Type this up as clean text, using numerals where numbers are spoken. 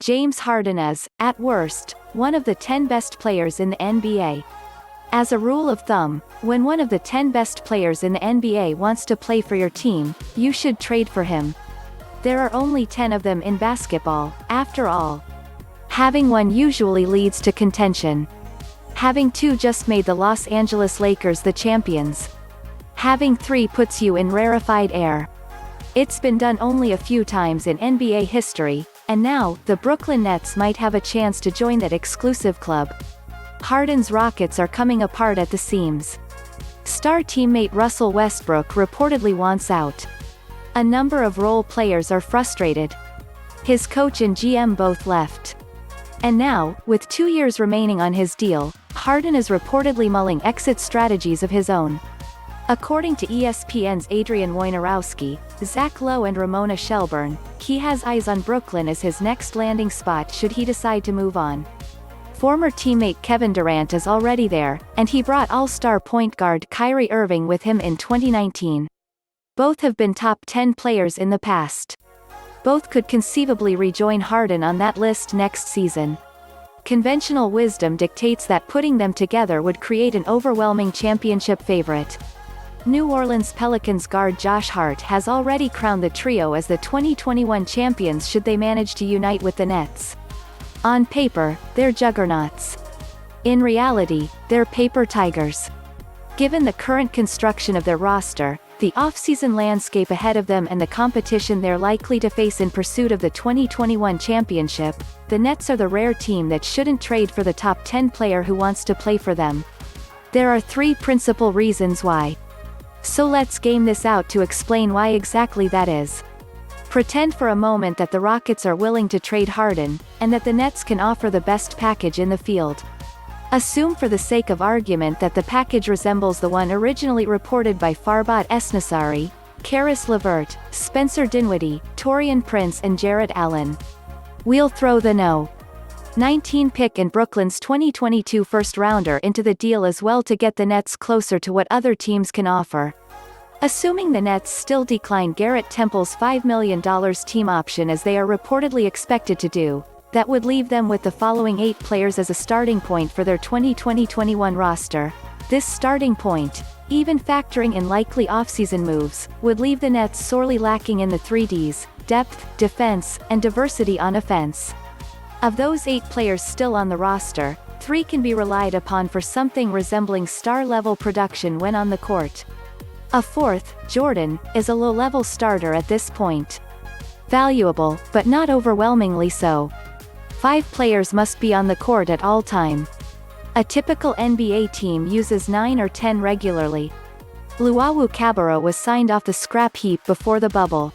James Harden is, at worst, one of the 10 best players in the NBA. As a rule of thumb, when one of the 10 best players in the NBA wants to play for your team, you should trade for him. There are only 10 of them in basketball, after all. Having one usually leads to contention. Having two just made the Los Angeles Lakers the champions. Having three puts you in rarefied air. It's been done only a few times in NBA history, and now, the Brooklyn Nets might have a chance to join that exclusive club. Harden's Rockets are coming apart at the seams. Star teammate Russell Westbrook reportedly wants out. A number of role players are frustrated. His coach and GM both left. And now, with 2 years remaining on his deal, Harden is reportedly mulling exit strategies of his own. According to ESPN's Adrian Wojnarowski, Lowe and Ramona Shelburne, he has eyes on Brooklyn as his next landing spot should he decide to move on. Former teammate Kevin Durant is already there, and he brought all-star point guard Kyrie Irving with him in 2019. Both have been top 10 players in the past. Both could conceivably rejoin Harden on that list next season. Conventional wisdom dictates that putting them together would create an overwhelming championship favorite. New Orleans Pelicans guard Josh Hart has already crowned the trio as the 2021 champions should they manage to unite with the Nets. On paper, they're juggernauts. In reality, they're paper tigers. Given the current construction of their roster, the offseason landscape ahead of them and the competition they're likely to face in pursuit of the 2021 championship, the Nets are the rare team that shouldn't trade for the top 10 player who wants to play for them. There are 3 principal reasons why. So let's game this out to explain why exactly that is. Pretend for a moment that the Rockets are willing to trade Harden, and that the Nets can offer the best package in the field. Assume for the sake of argument that the package resembles the one originally reported by Farbod Esnaashari, Caris LeVert, Spencer Dinwiddie, Taurean Prince and Jarrett Allen. We'll throw the No. 19 pick and Brooklyn's 2022 first-rounder into the deal as well to get the Nets closer to what other teams can offer. Assuming the Nets still decline Garrett Temple's $5 million team option as they are reportedly expected to do, that would leave them with the following 8 players as a starting point for their 2020-21 roster. This starting point, even factoring in likely offseason moves, would leave the Nets sorely lacking in the 3Ds, depth, defense, and diversity on offense. Of those 8 players still on the roster, 3 can be relied upon for something resembling star-level production when on the court. A fourth, Jordan, is a low-level starter at this point. Valuable, but not overwhelmingly so. 5 players must be on the court at all time. A typical NBA team uses 9 or 10 regularly. Luwawu-Cabarrot was signed off the scrap heap before the bubble.